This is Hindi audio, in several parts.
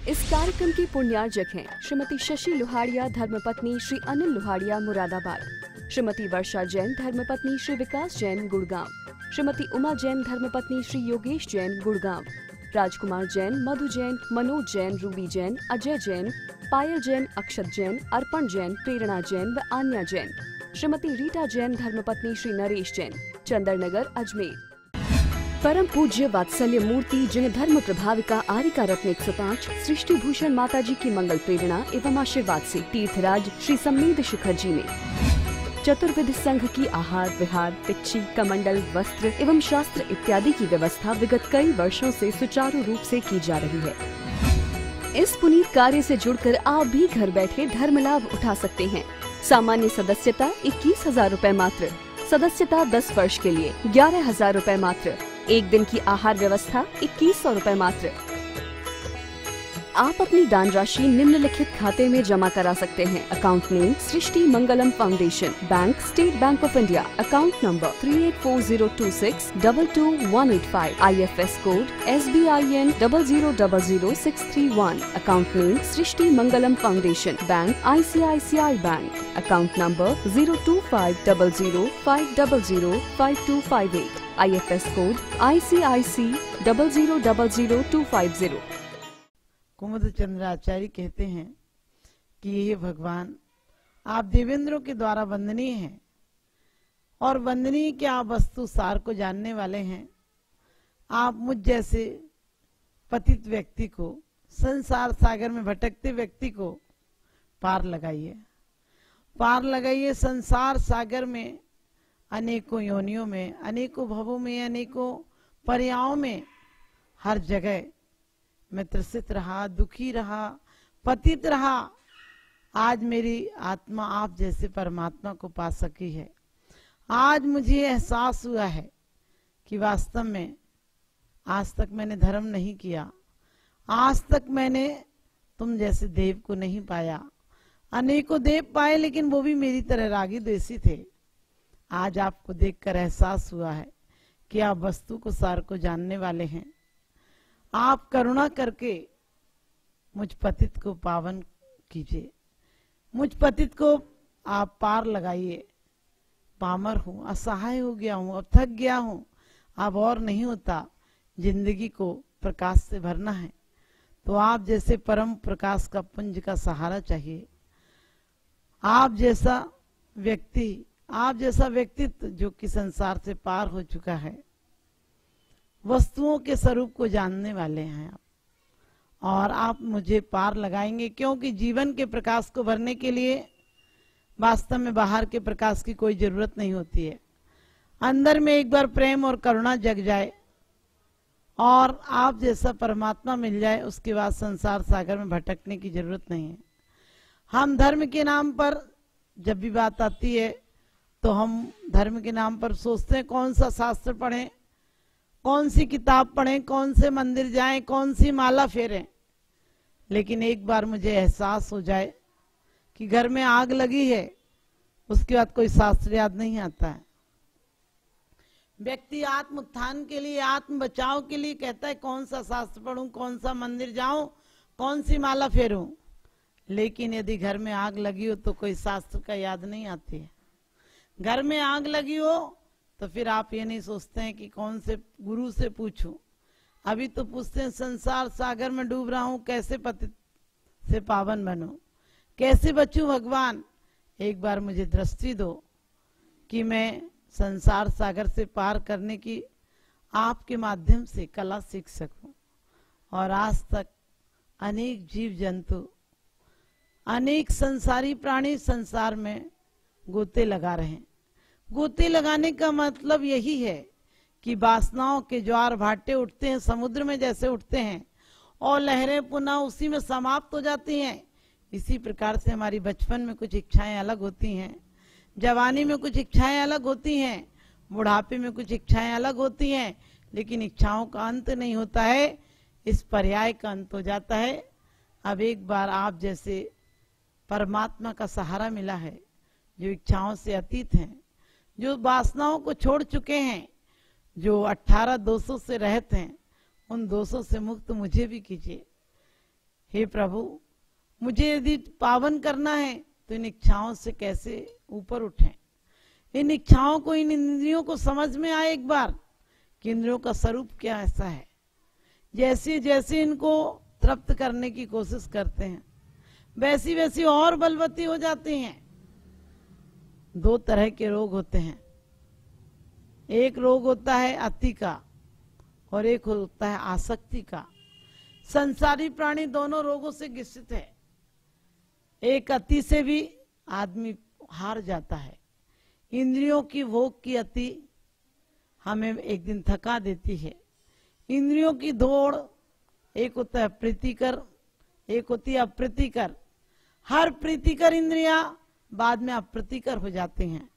इस कार्यक्रम की पुण्यार्जक हैं श्रीमती शशि लोहाड़िया धर्मपत्नी श्री अनिल लोहाड़िया मुरादाबाद, श्रीमती वर्षा जैन धर्मपत्नी श्री विकास जैन गुड़गांव, श्रीमती उमा जैन धर्मपत्नी श्री योगेश जैन गुड़गांव, राजकुमार जैन, मधु जैन, मनोज जैन, रूबी जैन, अजय जैन, पायल जैन, अक्षत जैन, अर्पण जैन, प्रेरणा जैन व आन्या जैन, श्रीमती रीटा जैन धर्मपत्नी श्री नरेश जैन, चंदरनगर अजमेर। परम पूज्य वात्सल्य मूर्ति जिन्हें धर्म प्रभाविका आरिका रत्न 105 सृष्टि भूषण माता जी की मंगल प्रेरणा एवं आशीर्वाद से तीर्थराज श्री सम्मेद शिखर जी ने चतुर्विध संघ की आहार विहार, पिच्छी, कमंडल, वस्त्र एवं शास्त्र इत्यादि की व्यवस्था विगत कई वर्षों से सुचारू रूप से की जा रही है। इस पुनीत कार्य से जुड़कर आप भी घर बैठे धर्म लाभ उठा सकते हैं। सामान्य सदस्यता 21,000 रूपए मात्र, सदस्यता 10 वर्ष के लिए 11,000 रूपए मात्र, एक दिन की आहार व्यवस्था 2100 रूपए मात्र। आप अपनी दान राशि निम्नलिखित खाते में जमा करा सकते हैं। Account name Srishti Mangalam foundation, bank state bank of India, account number 384026222185, IFS code SBIN 0000631, account name Srishti Mangalam foundation, bank ICICI bank, account number 0250050052558, IFS code ICIC 0000250। कुमुद चंद्राचार्य कहते हैं कि ये भगवान आप देवेंद्रों के द्वारा वंदनीय हैं और वंदनीय के आप वस्तु सार को जानने वाले हैं। आप मुझ जैसे पतित व्यक्ति को, संसार सागर में भटकते व्यक्ति को पार लगाइए, पार लगाइए। संसार सागर में अनेकों योनियों में, अनेकों भवों में, अनेकों पर्यायों में हर जगह मैं त्रसित रहा, दुखी रहा, पतित रहा। आज मेरी आत्मा आप जैसे परमात्मा को पा सकी है। आज मुझे एहसास हुआ है कि वास्तव में आज तक मैंने धर्म नहीं किया, आज तक मैंने तुम जैसे देव को नहीं पाया। अनेकों देव पाए लेकिन वो भी मेरी तरह रागी द्वेषी थे। आज आपको देखकर एहसास हुआ है कि आप वस्तु को सार को जानने वाले हैं। आप करुणा करके मुझ पतित को पावन कीजिए, मुझ पतित को आप पार लगाइए। पामर हूं, असहाय हो गया हूं, अब थक गया हूं, अब और नहीं होता, जिंदगी को प्रकाश से भरना है तो आप जैसे परम प्रकाश का पुंज का सहारा चाहिए। आप जैसा व्यक्ति, आप जैसा व्यक्तित्व जो कि संसार से पार हो चुका है, वस्तुओं के स्वरूप को जानने वाले हैं आप, और आप मुझे पार लगाएंगे। क्योंकि जीवन के प्रकाश को भरने के लिए वास्तव में बाहर के प्रकाश की कोई जरूरत नहीं होती है। अंदर में एक बार प्रेम और करुणा जग जाए और आप जैसा परमात्मा मिल जाए, उसके बाद संसार सागर में भटकने की जरूरत नहीं है। हम धर्म के नाम पर जब भी बात आती है तो हम धर्म के नाम पर सोचते हैं कौन सा शास्त्र पढ़ें, कौन सी किताब पढ़ें, कौन से मंदिर जाएं, कौन सी माला फेरें। लेकिन एक बार मुझे एहसास हो जाए कि घर में आग लगी है, उसके बाद कोई शास्त्र याद नहीं आता है। व्यक्ति आत्म उत्थान के लिए, आत्म बचाव के लिए कहता है कौन सा शास्त्र पढ़ूं, कौन सा मंदिर जाऊं, कौन सी माला फेरूं। लेकिन यदि घर में आग लगी हो तो कोई शास्त्र का याद नहीं आती है। घर में आग लगी हो तो फिर आप ये नहीं सोचते हैं कि कौन से गुरु से पूछूं, अभी तो पूछते हैं संसार सागर में डूब रहा हूं, कैसे पतित से पावन बनूं, कैसे बचूं भगवान। एक बार मुझे दृष्टि दो कि मैं संसार सागर से पार करने की आपके माध्यम से कला सीख सकूं। और आज तक अनेक जीव जंतु, अनेक संसारी प्राणी संसार में गोते लगा रहे हैं। गोते लगाने का मतलब यही है कि वासनाओं के ज्वार भाटे उठते हैं, समुद्र में जैसे उठते हैं और लहरें पुनः उसी में समाप्त हो जाती हैं। इसी प्रकार से हमारी बचपन में कुछ इच्छाएं अलग होती हैं, जवानी में कुछ इच्छाएं अलग होती हैं, बुढ़ापे में कुछ इच्छाएं अलग होती हैं, लेकिन इच्छाओं का अंत नहीं होता है, इस पर्याय का अंत हो जाता है। अब एक बार आप जैसे परमात्मा का सहारा मिला है, जो इच्छाओं से अतीत हैं, जो वासनाओं को छोड़ चुके हैं, जो 18 दोषों से रहित हैं, उन दोषों से मुक्त मुझे भी कीजिए। हे प्रभु, मुझे यदि पावन करना है तो इन इच्छाओं से कैसे ऊपर उठें, इन इच्छाओं को, इन इंद्रियों को समझ में आए एक बार कि इंद्रियों का स्वरूप क्या ऐसा है। जैसे जैसे इनको तृप्त करने की कोशिश करते हैं वैसी वैसी और बलवती हो जाती हैं। दो तरह के रोग होते हैं, एक रोग होता है अति का और एक होता है आसक्ति का। संसारी प्राणी दोनों रोगों से ग्रसित है। एक अति से भी आदमी हार जाता है। इंद्रियों की भोग की अति हमें एक दिन थका देती है। इंद्रियों की दौड़, एक होता है प्रीतिकर, एक होती है अप्रीतिकर। हर प्रीतिकर इंद्रियां बाद में अप्रीतिकर हो जाती हैं।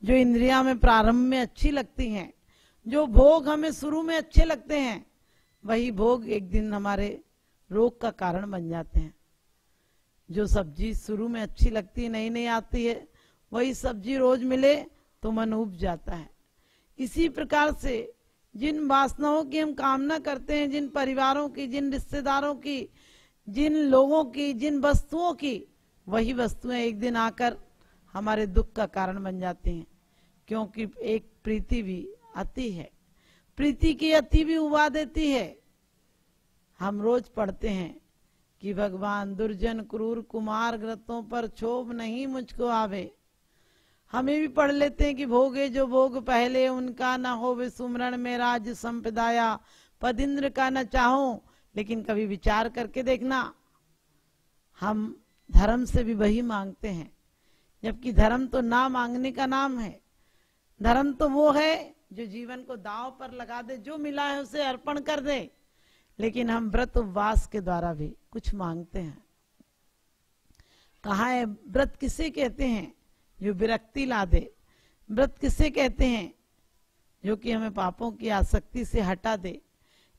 जो इंद्रियां में प्रारंभ में अच्छी लगती हैं, जो भोग हमें शुरू में अच्छे लगते हैं, वही भोग एक दिन हमारे रोग का कारण बन जाते हैं। जो सब्जी शुरू में अच्छी लगती नई नई आती है, वही सब्जी रोज मिले तो मन उब जाता है। इसी प्रकार से जिन वासनाओं की हम कामना करते हैं, जिन परिवारों की, जिन रिश्तेदारों की, जिन लोगों की, जिन वस्तुओं की, वही वस्तुएं एक दिन आकर हमारे दुख का कारण बन जाती हैं। क्योंकि एक प्रीति भी अति है, प्रीति की अति भी उबा देती है। हम रोज पढ़ते हैं कि भगवान दुर्जन क्रूर कुमार ग्रतों पर क्षोभ नहीं मुझको आवे। हमें भी पढ़ लेते हैं कि भोगे जो भोग पहले उनका न हो विसुमरण में राज्य संपदाया पदिंद्र का न चाहूं। लेकिन कभी विचार करके देखना, हम धर्म से भी वही मांगते हैं, जबकि धर्म तो ना मांगने का नाम है। धर्म तो वो है जो जीवन को दांव पर लगा दे, जो मिला है उसे अर्पण कर दे। लेकिन हम व्रत उपवास के द्वारा भी कुछ मांगते हैं। कहाँ है व्रत? किसे कहते हैं? जो विरक्ति ला दे। व्रत किसे कहते हैं? जो कि हमें पापों की आसक्ति से हटा दे।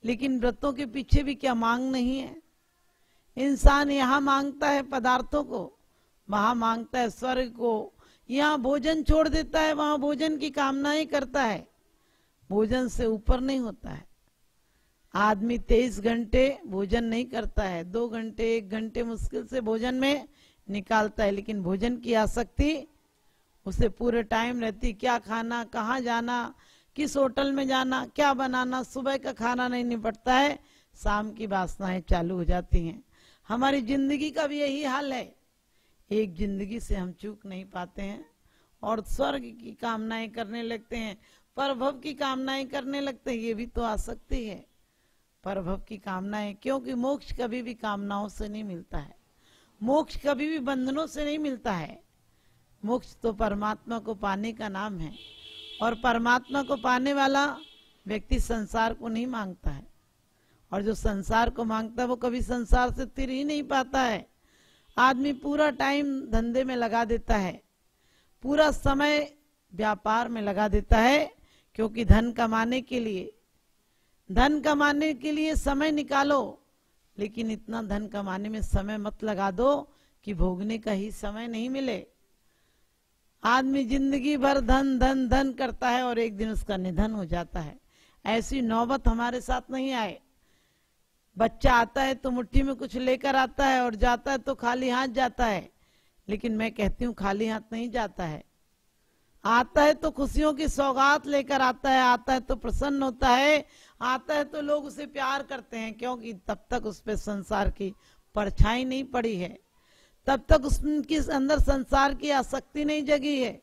लेकिन व्रतों के पीछे भी क्या मांग नहीं है? इंसान यहाँ मांगता है पदार्थों को, वहां मांगता है स्वर्ग को। यहाँ भोजन छोड़ देता है, वहां भोजन की कामनाएं करता है। भोजन से ऊपर नहीं होता है। आदमी 23 घंटे भोजन नहीं करता है, 2 घंटे 1 घंटे मुश्किल से भोजन में निकालता है। लेकिन भोजन की आसक्ति उसे पूरे टाइम रहती। क्या खाना, कहाँ जाना, किस होटल में जाना, क्या बनाना। सुबह का खाना नहीं निपटता है, शाम की वासनाएं चालू हो जाती हैं। हमारी जिंदगी का भी यही हाल है। एक जिंदगी से हम चूक नहीं पाते हैं और स्वर्ग की कामनाएं करने लगते हैं, परभव की कामनाएं करने लगते हैं। ये भी तो आसक्ति है, परभव की कामनाएं। क्योंकि मोक्ष कभी भी कामनाओं से नहीं मिलता है, मोक्ष कभी भी बंधनों से नहीं मिलता है। मोक्ष तो परमात्मा को पाने का नाम है, और परमात्मा को पाने वाला व्यक्ति संसार को नहीं मांगता है। और जो संसार को मांगता है वो कभी संसार से तिर ही नहीं पाता है। आदमी पूरा टाइम धंधे में लगा देता है, पूरा समय व्यापार में लगा देता है, क्योंकि धन कमाने के लिए समय निकालो। लेकिन इतना धन कमाने में समय मत लगा दो कि भोगने का ही समय नहीं मिले। आदमी जिंदगी भर धन धन धन करता है और एक दिन उसका निधन हो जाता है। ऐसी नौबत हमारे साथ नहीं आए। बच्चा आता है तो मुट्ठी में कुछ लेकर आता है और जाता है तो खाली हाथ जाता है। लेकिन मैं कहती हूँ खाली हाथ नहीं जाता है। आता है तो खुशियों की सौगात लेकर आता है, आता है तो प्रसन्न होता है, आता है तो लोग उसे प्यार करते हैं। क्योंकि तब तक उस पे संसार की परछाई नहीं पड़ी है, तब तक उसके अंदर संसार की आसक्ति नहीं जगी है।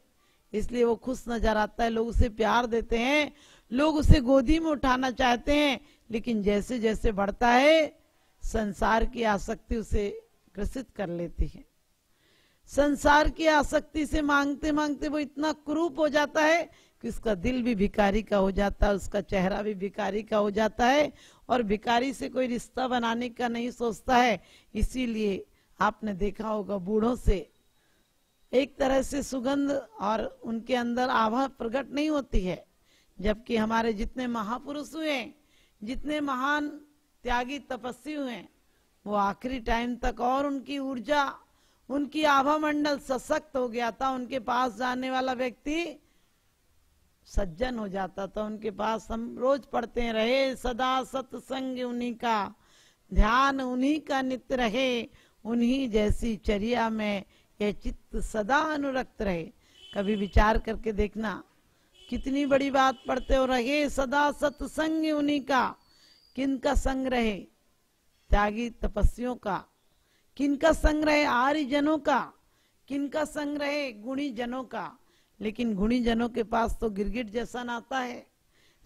इसलिए वो खुश नजर आता है, लोग उसे प्यार देते हैं, लोग उसे गोदी में उठाना चाहते हैं। लेकिन जैसे जैसे बढ़ता है संसार की आसक्ति उसे ग्रसित कर लेती है। संसार की आसक्ति से मांगते मांगते वो इतना कुरूप हो जाता है कि उसका दिल भी भिखारी का हो जाता है, उसका चेहरा भी भिखारी का हो जाता है, और भिखारी से कोई रिश्ता बनाने का नहीं सोचता है। इसीलिए आपने देखा होगा बूढ़ों से एक तरह से सुगंध और उनके अंदर आभा प्रकट नहीं होती है। जबकि हमारे जितने महापुरुष हुए, जितने महान त्यागी तपस्वी हुए, वो आखिरी टाइम तक और उनकी ऊर्जा, उनकी आभा मंडल सशक्त हो गया था। उनके पास जाने वाला व्यक्ति सज्जन हो जाता था। उनके पास हम रोज पढ़ते हैं, रहे सदा सत्संग उन्हीं का, ध्यान उन्हीं का नित्य रहे, उन्हीं जैसी चर्या में ये चित्त सदा अनुरक्त रहे। कभी विचार करके देखना, कितनी बड़ी बात पढ़ते हो, रहे सदा सत्संग उन्हीं का। किनका संग रहे? त्यागी तपस्वियों का। किनका संग रहे? आर्य जनों का। किनका संग रहे? गुणी जनों का। लेकिन गुणी जनों के पास तो गिरगिट जैसा नाता है।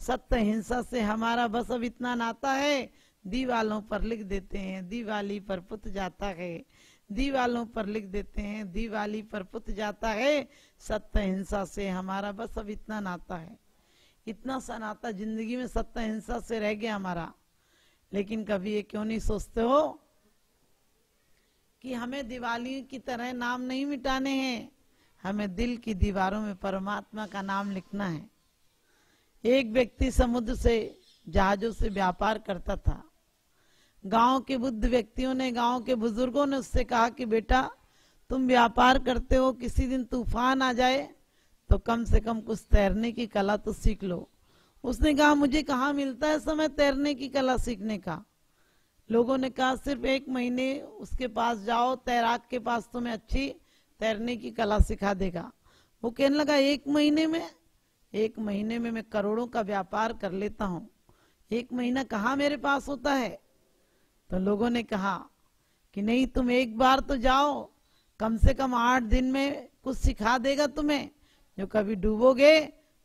सत्य हिंसा से हमारा बस अब इतना नाता है, दीवालों पर लिख देते हैं दिवाली पर पुत जाता है, दीवालों पर लिख देते हैं दिवाली पर पुत जाता है। सत्य हिंसा से हमारा बस अब इतना नाता है, इतना सा नाता जिंदगी में सत्य हिंसा से रह गया हमारा। लेकिन कभी ये क्यों नहीं सोचते हो कि हमें दिवाली की तरह नाम नहीं मिटाने हैं, हमें दिल की दीवारों में परमात्मा का नाम लिखना है। एक व्यक्ति समुद्र से जहाजों से व्यापार करता था। गांव के बुद्ध व्यक्तियों ने, गांव के बुजुर्गों ने उससे कहा कि बेटा तुम व्यापार करते हो, किसी दिन तूफान आ जाए तो कम से कम कुछ तैरने की कला तो सीख लो। उसने कहा मुझे कहाँ मिलता है समय तैरने की कला सीखने का। लोगों ने कहा सिर्फ 1 महीने उसके पास जाओ, तैराक के पास तुम्हें अच्छी तैरने की कला सिखा देगा। वो कहने लगा 1 महीने में? 1 महीने में मैं करोड़ों का व्यापार कर लेता हूँ, 1 महीना कहाँ मेरे पास होता है। तो लोगों ने कहा कि नहीं, तुम एक बार तो जाओ, कम से कम 8 दिन में कुछ सिखा देगा तुम्हें, जो कभी डूबोगे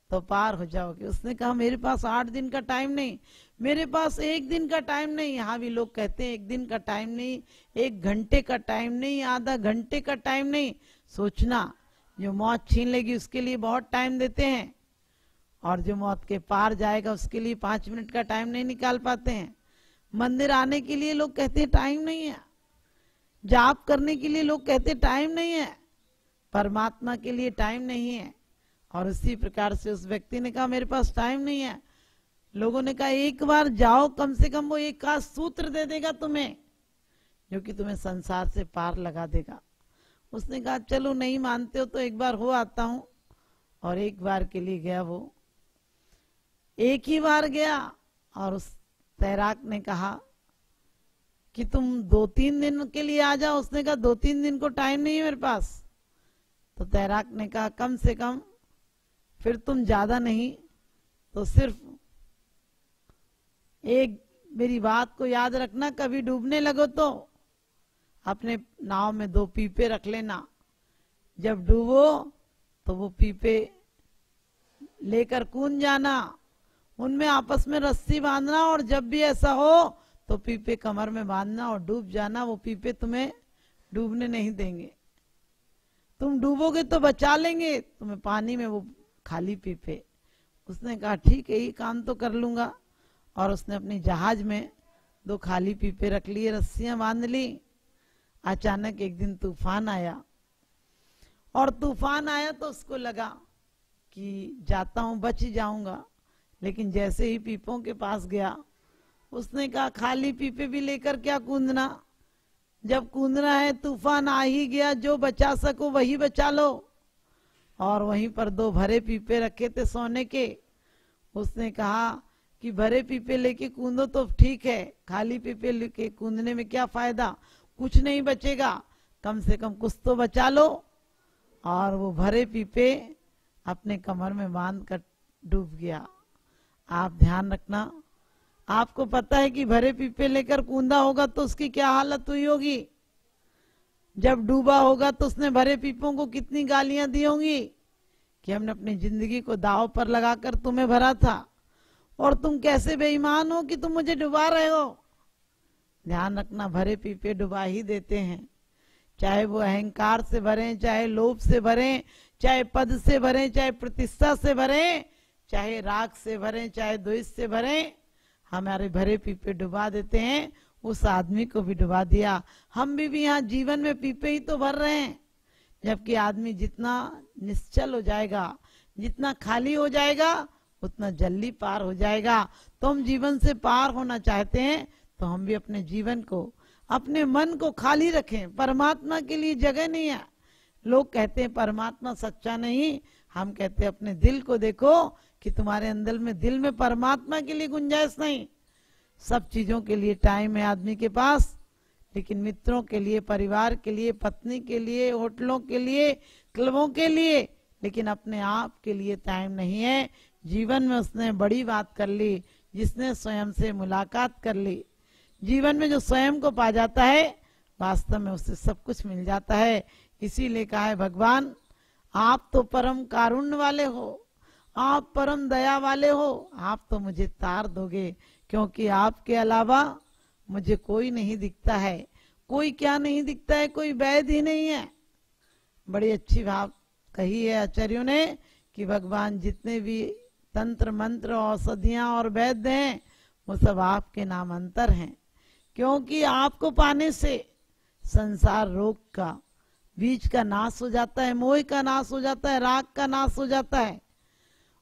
तो पार हो जाओगे। उसने कहा मेरे पास 8 दिन का टाइम नहीं, मेरे पास 1 दिन का टाइम नहीं। यहाँ भी लोग कहते हैं 1 दिन का टाइम नहीं, 1 घंटे का टाइम नहीं, आधा घंटे का टाइम नहीं। सोचना, जो मौत छीन लेगी उसके लिए बहुत टाइम देते हैं, और जो मौत के पार जाएगा उसके लिए 5 मिनट का टाइम नहीं निकाल पाते हैं। मंदिर आने के लिए लोग कहते हैं टाइम नहीं है, जाप करने के लिए लोग कहते टाइम नहीं है, परमात्मा के लिए टाइम नहीं है। और उसी प्रकार से उस व्यक्ति ने कहा मेरे पास टाइम नहीं है। लोगों ने कहा एक बार जाओ, कम से कम वो एक आध सूत्र दे देगा तुम्हें, जो कि तुम्हें संसार से पार लगा देगा। उसने कहा चलो नहीं मानते हो तो एक बार हो आता हूं। और एक बार के लिए गया वो, एक ही बार गया। और उस तैराक ने कहा कि तुम 2-3 दिन के लिए आ जाओ। उसने कहा 2-3 दिन को टाइम नहीं है मेरे पास। तो तैराक ने कहा कम से कम फिर तुम ज्यादा नहीं तो सिर्फ एक मेरी बात को याद रखना, कभी डूबने लगो तो अपने नाव में 2 पीपे रख लेना, जब डूबो तो वो पीपे लेकर कूद जाना, उनमें आपस में रस्सी बांधना, और जब भी ऐसा हो तो पीपे कमर में बांधना और डूब जाना। वो पीपे तुम्हें डूबने नहीं देंगे, तुम डूबोगे तो बचा लेंगे तुम्हें पानी में वो खाली पीपे। उसने कहा ठीक है, ये काम तो कर लूंगा। और उसने अपनी जहाज में 2 खाली पीपे रख लिए, रस्सियां बांध ली। अचानक एक दिन तूफान आया, और तूफान आया तो उसको लगा कि जाता हूं बच ही जाऊंगा। लेकिन जैसे ही पीपों के पास गया, उसने कहा खाली पीपे भी लेकर क्या कूदना, जब कूदना है तूफान आ ही गया, जो बचा सको वही बचा लो। और वहीं पर 2 भरे पीपे रखे थे सोने के। उसने कहा कि भरे पीपे लेके कूदो तो ठीक है, खाली पीपे लेके कूदने में क्या फायदा, कुछ नहीं बचेगा, कम से कम कुछ तो बचा लो। और वो भरे पीपे अपने कमर में बांध कर डूब गया। आप ध्यान रखना, आपको पता है कि भरे पीपे लेकर कूदा होगा तो उसकी क्या हालत हुई होगी, जब डूबा होगा तो उसने भरे पीपों को कितनी गालियां दी होंगी कि हमने अपनी जिंदगी को दांव पर लगाकर तुम्हें भरा था, और तुम कैसे बेईमान हो कि तुम मुझे डुबा रहे हो। ध्यान रखना, भरे पीपे डुबा ही देते हैं, चाहे वो अहंकार से भरे, चाहे लोभ से भरे, चाहे पद से भरे, चाहे प्रतिष्ठा से भरे, चाहे राग से भरे, चाहे द्वेष से भरे, हमारे भरे पीपे डुबा देते हैं। उस आदमी को भी डुबा दिया। हम भी यहाँ जीवन में पीपे ही तो भर रहे हैं। जबकि आदमी जितना निश्चल हो जाएगा, जितना खाली हो जाएगा, उतना जल्दी पार हो जाएगा। तो हम जीवन से पार होना चाहते हैं तो हम भी अपने जीवन को, अपने मन को खाली रखें। परमात्मा के लिए जगह नहीं है। लोग कहते हैं परमात्मा सच्चा नहीं, हम कहते हैं अपने दिल को देखो कि तुम्हारे अंदर में, दिल में परमात्मा के लिए गुंजाइश नहीं। सब चीजों के लिए टाइम है आदमी के पास, लेकिन मित्रों के लिए, परिवार के लिए, पत्नी के लिए, होटलों के लिए, क्लबों के लिए, लेकिन अपने आप के लिए टाइम नहीं है। जीवन में उसने बड़ी बात कर ली, जिसने स्वयं से मुलाकात कर ली। जीवन में जो स्वयं को पा जाता है, वास्तव में उससे सब कुछ मिल जाता है। इसीलिए कहा है भगवान, आप तो परम कारुण्य वाले हो, आप परम दया वाले हो, आप तो मुझे तार दोगे, क्योंकि आपके अलावा मुझे कोई नहीं दिखता है। कोई क्या नहीं दिखता है, कोई वैध ही नहीं है। बड़ी अच्छी बात कही है आचार्यों ने कि भगवान जितने भी तंत्र मंत्र औषधियां और वैद्य हैं, वो सब आपके नाम अंतर हैं, क्योंकि आपको पाने से संसार रोग का, बीज का नाश हो जाता है, मोह का नाश हो जाता है, राग का नाश हो जाता है,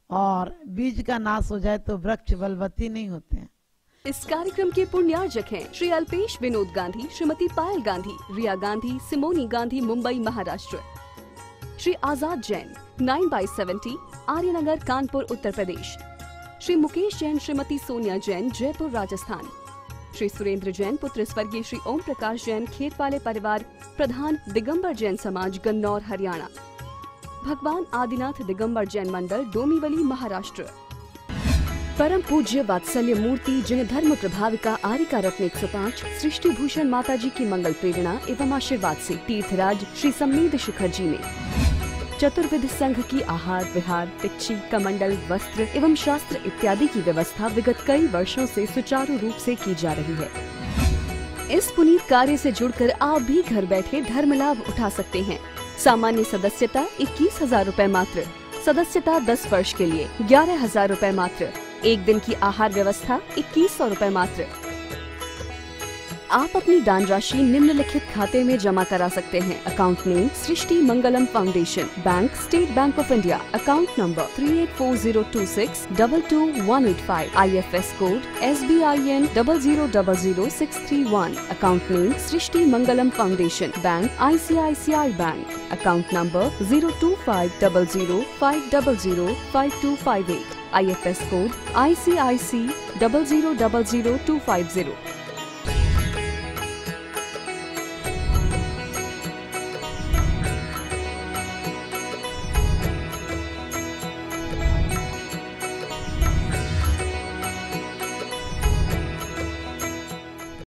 और बीज का नाश हो जाए तो वृक्ष बलवती नहीं होते हैं। इस कार्यक्रम के पुण्यार्जक हैं श्री अल्पेश विनोद गांधी, श्रीमती पायल गांधी, रिया गांधी, सिमोनी गांधी, मुंबई महाराष्ट्र। श्री आजाद जैन 9/70 आर्यनगर, कानपुर, उत्तर प्रदेश। श्री मुकेश जैन, श्रीमती सोनिया जैन, जयपुर, राजस्थान। श्री सुरेंद्र जैन पुत्र स्वर्गीय श्री ओम प्रकाश जैन, खेत वाले परिवार, प्रधान दिगंबर जैन समाज, गन्नौर, हरियाणा। भगवान आदिनाथ दिगंबर जैन मंडल, डोंबिवली, महाराष्ट्र। परम पूज्य वात्सल्य मूर्ति जिन धर्म प्रभाविका आरिका रत्न 105 सृष्टि भूषण माता जी की मंगल प्रेरणा एवं आशीर्वाद से तीर्थराज श्री सम्मेद शिखर जी में चतुर्विध संघ की आहार विहार, पिच्ची, कमंडल, वस्त्र एवं शास्त्र इत्यादि की व्यवस्था विगत कई वर्षों से सुचारू रूप से की जा रही है। इस पुनीत कार्य से जुड़कर आप भी घर बैठे धर्म लाभ उठा सकते हैं। सामान्य सदस्यता 21,000 रूपए मात्र, सदस्यता 10 वर्ष के लिए 11,000 रूपए मात्र, एक दिन की आहार व्यवस्था 2100 रूपए मात्र। आप अपनी दान राशि निम्नलिखित खाते में जमा करा सकते हैं। Account name Srishti Mangalam foundation, bank state bank of India, account number 384026222185, IFS code SBIN 0000631, account name Srishti Mangalam foundation, bank ICICI bank, account number 0250050052258, IFS code ICIC 0000250,